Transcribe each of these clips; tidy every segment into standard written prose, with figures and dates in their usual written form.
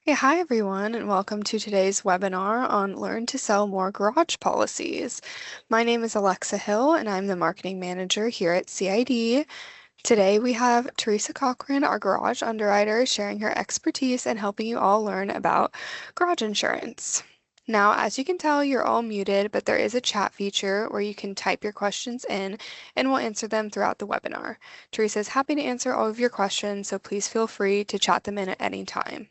Hey, hi everyone, and welcome to today's webinar on Learn to Sell More Garage Policies. My name is Alexa Hill, and I'm the Marketing Manager here at CID. Today we have Teresa Cochran, our Garage Underwriter, sharing her expertise and helping you all learn about garage insurance. Now, as you can tell, you're all muted, but there is a chat feature where you can type your questions in, and we'll answer them throughout the webinar. Teresa is happy to answer all of your questions, so please feel free to chat them in at any time.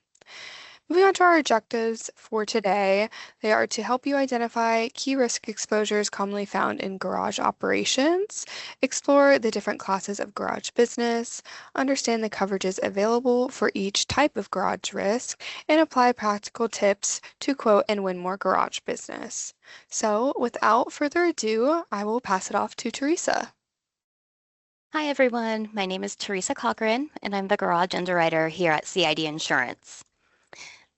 Moving on to our objectives for today, they are to help you identify key risk exposures commonly found in garage operations, explore the different classes of garage business, understand the coverages available for each type of garage risk, and apply practical tips to quote and win more garage business. So, without further ado, I will pass it off to Teresa. Hi, everyone. My name is Teresa Cochran, and I'm the Garage Underwriter here at CID Insurance.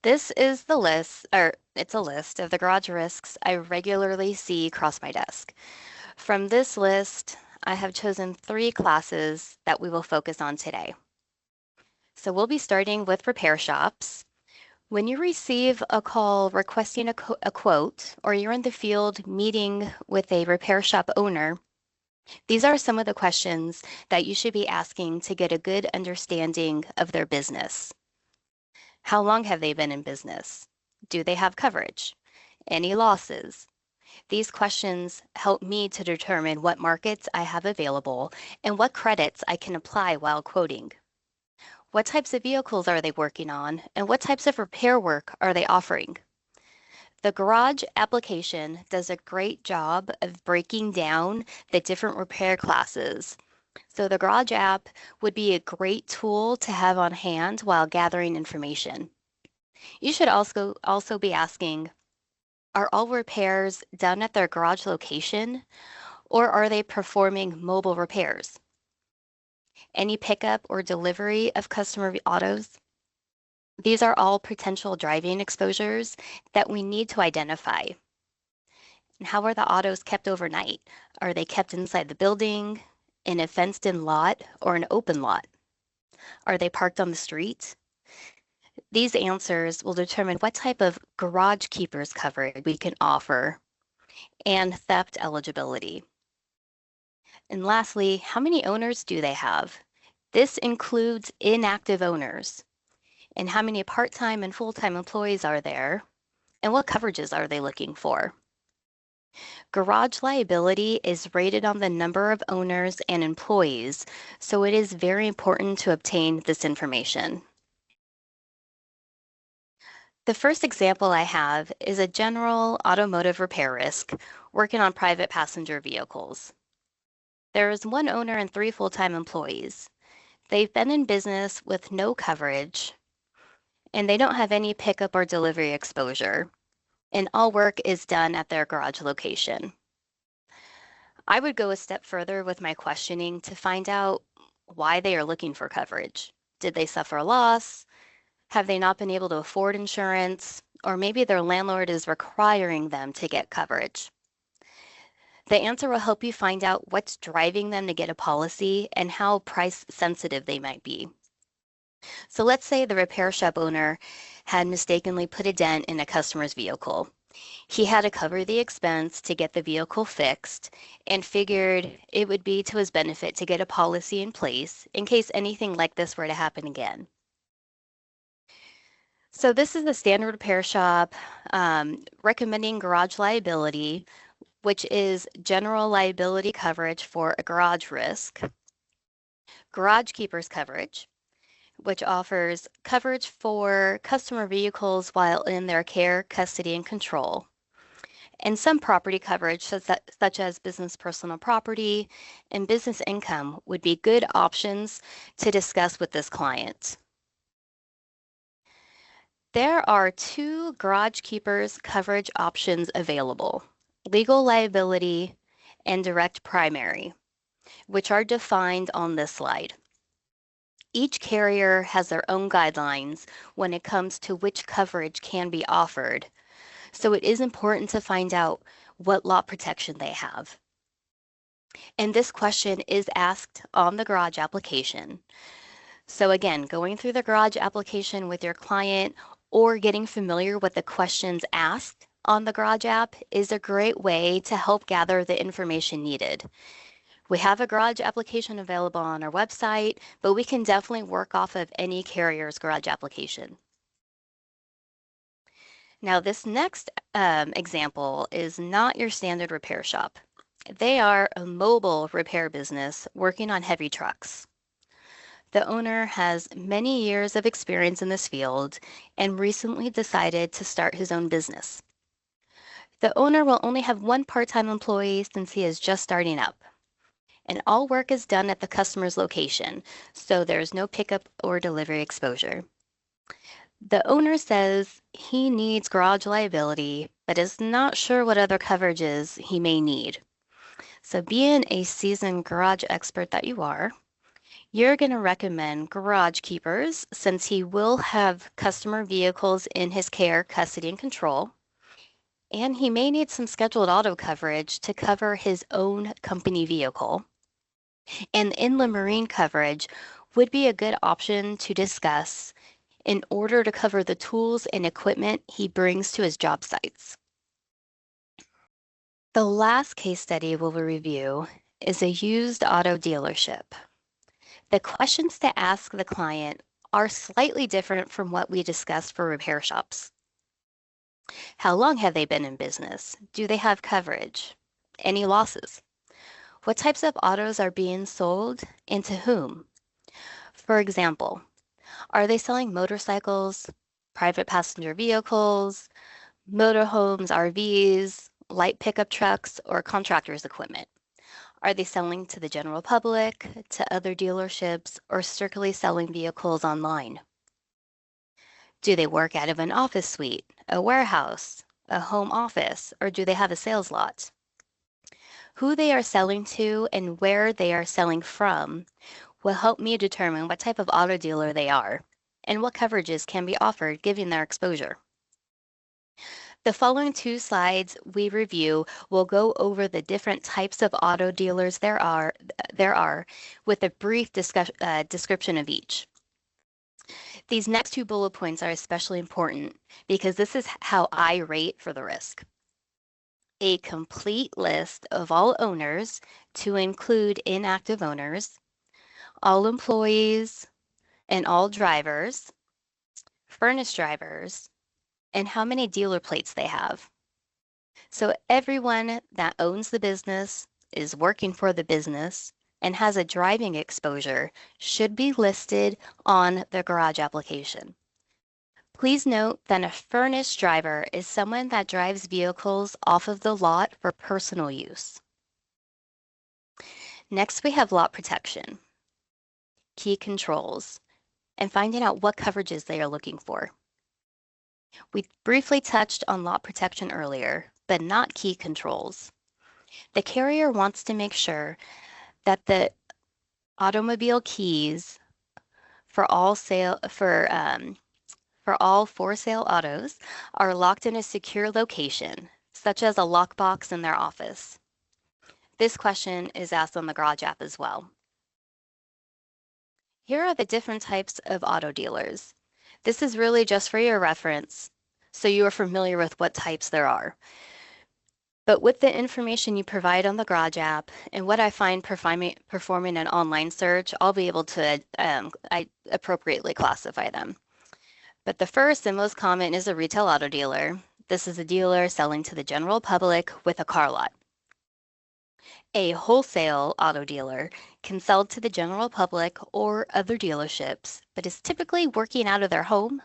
This is the list, or it's a list of the garage risks I regularly see across my desk. From this list, I have chosen 3 classes that we will focus on today. So we'll be starting with repair shops. When you receive a call requesting a quote, or you're in the field meeting with a repair shop owner, these are some of the questions that you should be asking to get a good understanding of their business. How long have they been in business? Do they have coverage? Any losses? These questions help me to determine what markets I have available and what credits I can apply while quoting. What types of vehicles are they working on, and what types of repair work are they offering? The garage application does a great job of breaking down the different repair classes. So the garage app would be a great tool to have on hand while gathering information. You should also be asking, are all repairs done at their garage location, or are they performing mobile repairs? Any pickup or delivery of customer autos? These are all potential driving exposures that we need to identify. And how are the autos kept overnight? Are they kept inside the building, in a fenced-in lot, or an open lot? Are they parked on the street? These answers will determine what type of garage keepers coverage we can offer and theft eligibility. And lastly, how many owners do they have? This includes inactive owners. And how many part-time and full-time employees are there? And what coverages are they looking for? Garage liability is rated on the number of owners and employees, so it is very important to obtain this information. The first example I have is a general automotive repair risk working on private passenger vehicles. There is 1 owner and 3 full-time employees. They've been in business with no coverage, and they don't have any pickup or delivery exposure, and all work is done at their garage location. I would go a step further with my questioning to find out why they are looking for coverage. Did they suffer a loss? Have they not been able to afford insurance? Or maybe their landlord is requiring them to get coverage. The answer will help you find out what's driving them to get a policy and how price sensitive they might be. So let's say the repair shop owner had mistakenly put a dent in a customer's vehicle. He had to cover the expense to get the vehicle fixed and figured it would be to his benefit to get a policy in place in case anything like this were to happen again. So this is the standard repair shop recommending garage liability, which is general liability coverage for a garage risk, garage keepers coverage, which offers coverage for customer vehicles while in their care, custody, and control, and some property coverage such as business personal property and business income would be good options to discuss with this client. There are 2 garage keepers coverage options available, legal liability and direct primary, which are defined on this slide. Each carrier has their own guidelines when it comes to which coverage can be offered, so it is important to find out what law protection they have. And this question is asked on the garage application. So again, going through the garage application with your client or getting familiar with the questions asked on the Garage app is a great way to help gather the information needed. We have a Garage application available on our website, but we can definitely work off of any carrier's Garage application. Now, this next example is not your standard repair shop. They are a mobile repair business working on heavy trucks. The owner has many years of experience in this field and recently decided to start his own business. The owner will only have one part-time employee since he is just starting up, and all work is done at the customer's location, so there's no pickup or delivery exposure. The owner says he needs garage liability, but is not sure what other coverages he may need. So, being a seasoned garage expert that you are, you're going to recommend Garage Keepers since he will have customer vehicles in his care, custody, and control. And he may need some scheduled auto coverage to cover his own company vehicle. And inland marine coverage would be a good option to discuss in order to cover the tools and equipment he brings to his job sites. The last case study we'll review is a used auto dealership. The questions to ask the client are slightly different from what we discussed for repair shops. How long have they been in business? Do they have coverage? Any losses? What types of autos are being sold and to whom? For example, are they selling motorcycles, private passenger vehicles, motorhomes, RVs, light pickup trucks, or contractors' equipment? Are they selling to the general public, to other dealerships, or strictly selling vehicles online? Do they work out of an office suite, a warehouse, a home office, or do they have a sales lot? Who they are selling to and where they are selling from will help me determine what type of auto dealer they are and what coverages can be offered given their exposure. The following 2 slides we review will go over the different types of auto dealers there are with a brief description of each. These next 2 bullet points are especially important because this is how I rate for the risk. A complete list of all owners to include inactive owners, all employees and all drivers, furnished drivers, and how many dealer plates they have. So everyone that owns the business, is working for the business, and has a driving exposure should be listed on the garage application. Please note that a furnished driver is someone that drives vehicles off of the lot for personal use. Next, we have lot protection, key controls, and finding out what coverages they are looking for. We briefly touched on lot protection earlier, but not key controls. The carrier wants to make sure that the automobile keys for all for sale autos are locked in a secure location, such as a lockbox in their office. This question is asked on the Garage app as well. Here are the different types of auto dealers. This is really just for your reference, so you are familiar with what types there are. But with the information you provide on the Garage app and what I find performing an online search, I'll be able to appropriately classify them. But the first and most common is a retail auto dealer. This is a dealer selling to the general public with a car lot. A wholesale auto dealer can sell to the general public or other dealerships, but is typically working out of their home,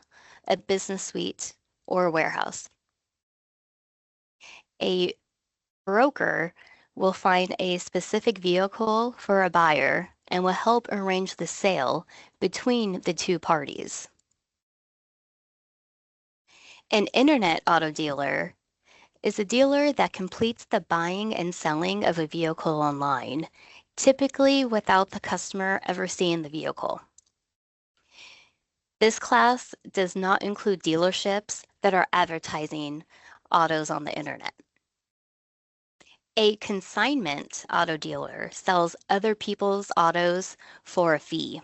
a business suite, or a warehouse. A broker will find a specific vehicle for a buyer and will help arrange the sale between the 2 parties. An internet auto dealer is a dealer that completes the buying and selling of a vehicle online, typically without the customer ever seeing the vehicle. This class does not include dealerships that are advertising autos on the internet. A consignment auto dealer sells other people's autos for a fee.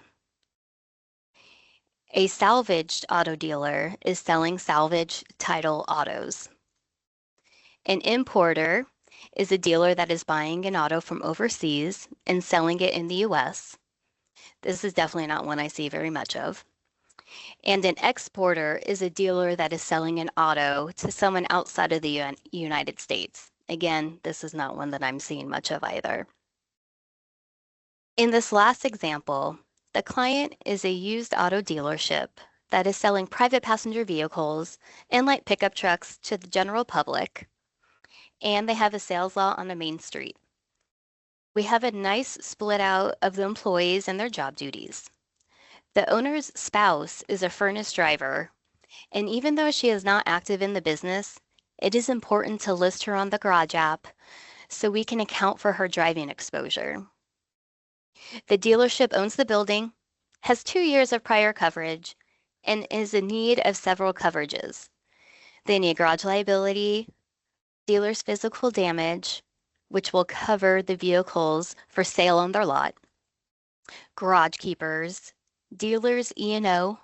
A salvaged auto dealer is selling salvage title autos. An importer is a dealer that is buying an auto from overseas and selling it in the US. This is definitely not one I see very much of. And an exporter is a dealer that is selling an auto to someone outside of the United States. Again, this is not one that I'm seeing much of either. In this last example, the client is a used auto dealership that is selling private passenger vehicles and light pickup trucks to the general public, and they have a sales lot on a main street. We have a nice split out of the employees and their job duties. The owner's spouse is a furnace driver, and even though she is not active in the business, it is important to list her on the Garage app so we can account for her driving exposure. The dealership owns the building, has 2 years of prior coverage, and is in need of several coverages. They need garage liability, dealer's physical damage, which will cover the vehicles for sale on their lot, garage keepers, dealer's E&O,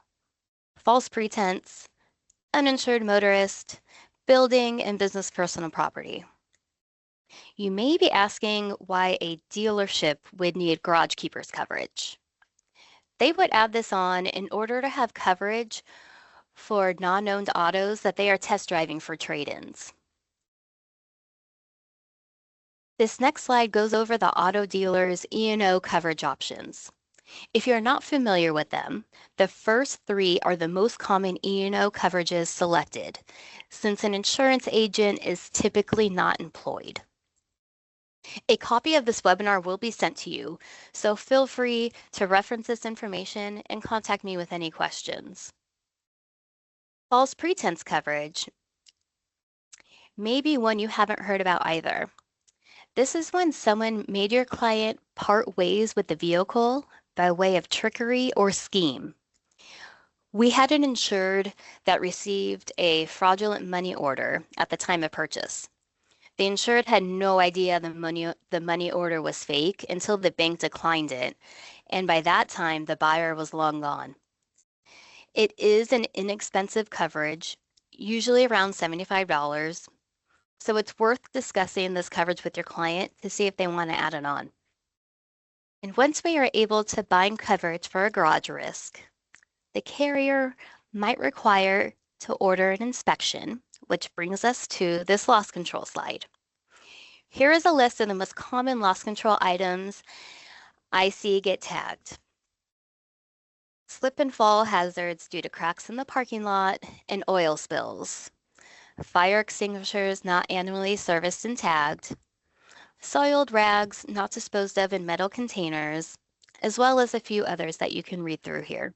false pretense, uninsured motorist, building and business personal property. You may be asking why a dealership would need garage keepers coverage. They would add this on in order to have coverage for non-owned autos that they are test driving for trade-ins. This next slide goes over the auto dealer's E&O coverage options. If you're not familiar with them, the first 3 are the most common E&O coverages selected, since an insurance agent is typically not employed. A copy of this webinar will be sent to you, so feel free to reference this information and contact me with any questions. False pretense coverage may be one you haven't heard about either. This is when someone made your client part ways with the vehicle by way of trickery or scheme. We had an insured that received a fraudulent money order at the time of purchase. The insured had no idea the money order was fake until the bank declined it, and by that time the buyer was long gone. It is an inexpensive coverage, usually around $75, so it's worth discussing this coverage with your client to see if they want to add it on. And once we are able to bind coverage for a garage risk, the carrier might require to order an inspection, which brings us to this loss control slide. Here is a list of the most common loss control items I see get tagged. Slip and fall hazards due to cracks in the parking lot and oil spills. Fire extinguishers not annually serviced and tagged. Soiled rags not disposed of in metal containers, as well as a few others that you can read through here.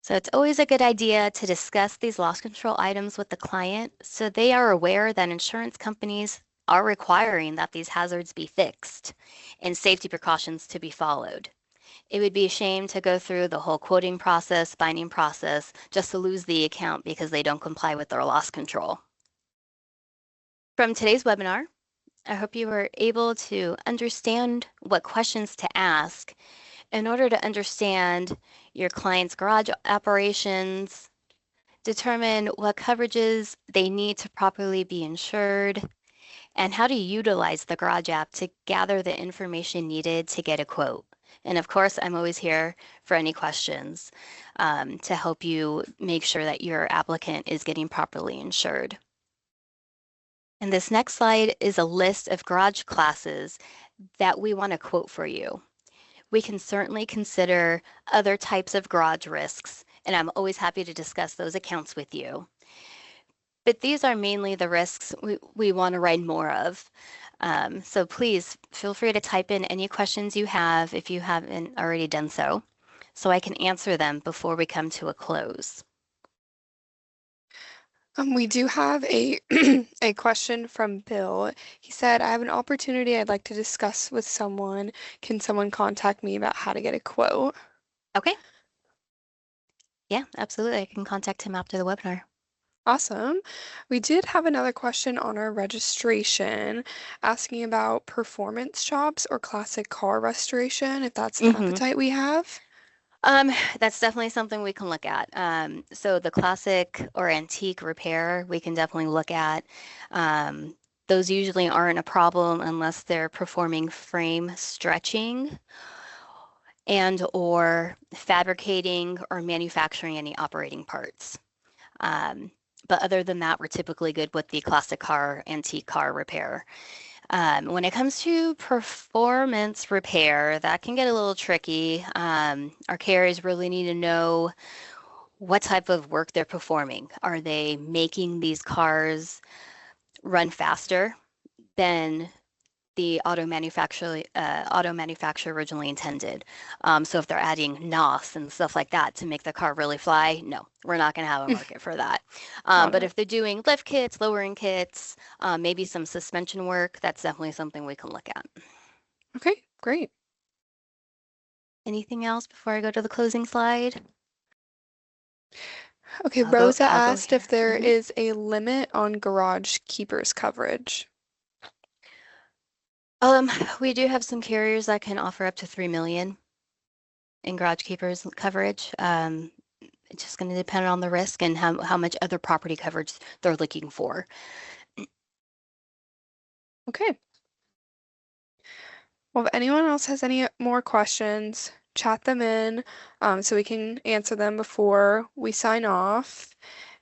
So it's always a good idea to discuss these loss control items with the client so they are aware that insurance companies are requiring that these hazards be fixed and safety precautions to be followed. It would be a shame to go through the whole quoting process, binding process, just to lose the account because they don't comply with their loss control. From today's webinar, I hope you were able to understand what questions to ask in order to understand your client's garage operations, determine what coverages they need to properly be insured, and how to utilize the Garage app to gather the information needed to get a quote. And of course, I'm always here for any questions to help you make sure that your applicant is getting properly insured. And this next slide is a list of garage classes that we want to quote for you. We can certainly consider other types of garage risks, and I'm always happy to discuss those accounts with you. But these are mainly the risks we want to write more of. So please feel free to type in any questions you have if you haven't already done so I can answer them before we come to a close. We do have a a question from Bill. He said, I have an opportunity I'd like to discuss with someone. Can someone contact me about how to get a quote? Okay. Yeah, absolutely. I can contact him after the webinar. Awesome. We did have another question on our registration asking about performance jobs or classic car restoration, if that's an appetite we have. Um, that's definitely something we can look at. So the classic or antique repair, we can definitely look at. Um, those usually aren't a problem unless they're performing frame stretching and or fabricating or manufacturing any operating parts. Um, but other than that, we're typically good with the classic car, antique car repair. When it comes to performance repair, that can get a little tricky. Our carriers really need to know what type of work they're performing. Are they making these cars run faster than the auto manufacturer originally intended? So if they're adding NOS and stuff like that to make the car really fly, no, we're not going to have a market for that. Got But it. if they're doing lift kits, lowering kits, maybe some suspension work, that's definitely something we can look at. Okay, great. Anything else before I go to the closing slide? Okay, I'll go. Rosa I'll go asked if here. there is a limit on garage keepers coverage. Um, we do have some carriers that can offer up to 3 million in garage keepers coverage. It's just going to depend on the risk and how much other property coverage they're looking for. Okay. Well, if anyone else has any more questions, chat them in so we can answer them before we sign off.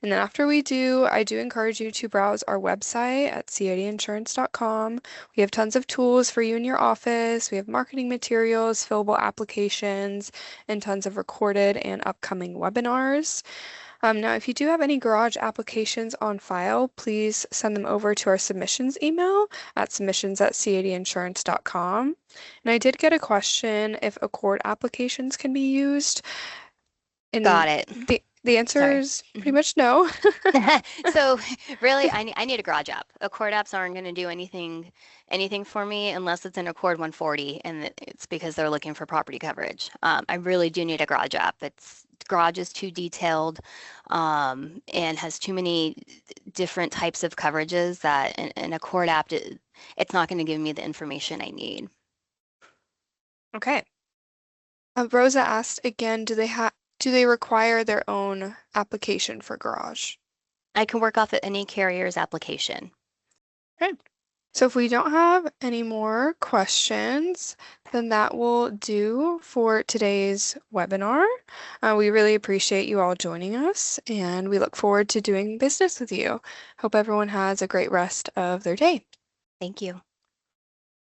And then after we do, I do encourage you to browse our website at cidinsurance.com. We have tons of tools for you in your office. We have marketing materials, fillable applications, and tons of recorded and upcoming webinars. Now, if you do have any garage applications on file, please send them over to our submissions email at submissions@cadinsurance.com. And I did get a question if Accord applications can be used, and Got it. the answer Sorry. is pretty much no. So really, I need a garage app. Accord apps aren't going to do anything for me unless it's an Accord 140, and it's because they're looking for property coverage. I really do need a garage app. It's garage is too detailed, and has too many different types of coverages that an Accord app it's not going to give me the information I need. Okay. Rosa asked again, do they require their own application for garage? I can work off of any carrier's application. Okay. So if we don't have any more questions, then that will do for today's webinar. We really appreciate you all joining us, and we look forward to doing business with you. Hope everyone has a great rest of their day. Thank you.